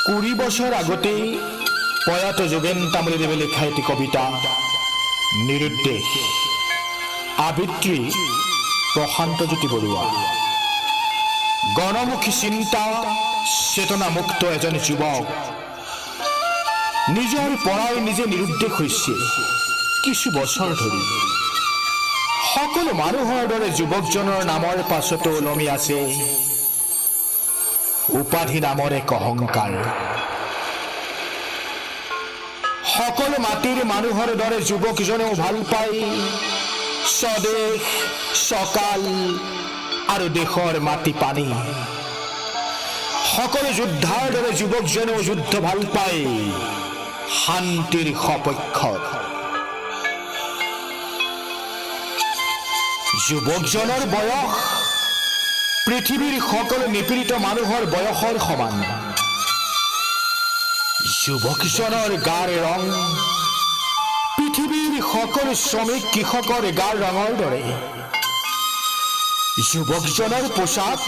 20 বছৰ আগতে প্ৰয়াত যোগেন তামুলীদেৱে লেখা এটি কবিতা নিৰুদ্দেশ। আবৃত্তি প্ৰশান্তজ্যোতি বৰুৱা। গণমুখী চিন্তা চেতনা মুক্ত এজন যুৱক নিজৰ পৰাই নিজে নিৰুদ্দেশ হৈছে কিছু বছৰ ধৰি। সকলো মানুহৰ দৰে যুৱকজনৰ নামৰ পাছতো ওলমি আছে উপাধি নামৰ এক অহংকাৰ। সকলো মাটিৰ মানুহৰ দৰে যুৱকজনেও ভাল পায় স্বদেশ সকাল আৰু দেশৰ মাটি পানী। সকলো যোদ্ধাৰ দৰে যুৱকজনেও যুদ্ধ ভাল পায় শান্তিৰ সপক্ষত। যুৱকজনৰ বয়স পৃথিৱীৰ সকলো নিপীড়িত মানুহৰ বয়সৰ সমান। যুৱকজনৰ গাৰ ৰং পৃথিৱীৰ সকলো শ্ৰমিক কৃষকৰ গাৰ ৰঙৰ দৰে। যুৱকজনৰ পোচাক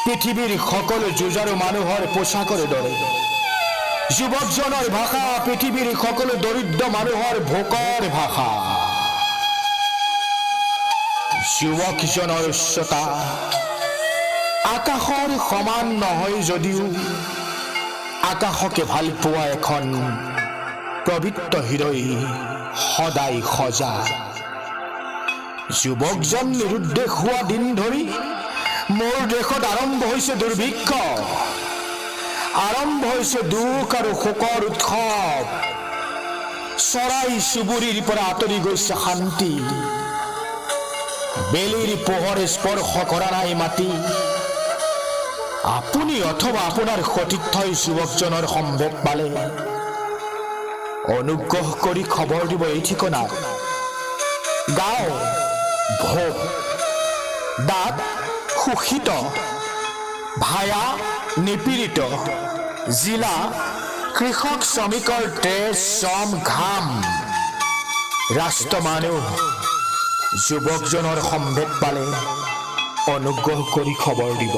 পৃথিৱীৰ সকলো যুঁজাৰু মানুহৰ পোচাকৰ দৰে। যুৱকজনৰ ভাষা পৃথিৱীৰ সকলো দৰিদ্ৰ মানুহৰ ভোকৰ ভাষা। যুৱকজনৰ উচ্চতা আকাশৰ সমান নহয় যদিও আকাশকে ভাল পোৱা এখন পবিত্ৰ হৃদয় সদায় সজা। যুৱকজন নিৰুদ্দেশ হোৱা দিন ধৰি মোৰ দেশত আৰম্ভ হৈছে দুৰ্ভিক্ষ, আৰম্ভ হৈছে দুখ আৰু শোকৰ উৎসৱ। চৰাই চুবুৰীৰ পৰা আঁতৰি গৈছে শান্তি। বেলিৰ পোহৰে স্পৰ্শ কৰা নাই মাটি। আপুনি অথবা আপোনাৰ সতীৰ্থই যুৱকজনৰ সম্ভেদ পালে অনুগ্ৰহ কৰি খবৰ দিব এই ঠিকনাত। গাঁও ভোগ, দাঁত শোষিত, ভায়া নিপীড়িত, জিলা কৃষক শ্ৰমিকৰ তেজ শ্ৰম ঘাম। ৰাষ্ট্ৰ মানুহ যুৱকজনৰ সম্ভেদ পালে অনুগ্ৰহ কৰি খবৰ দিব।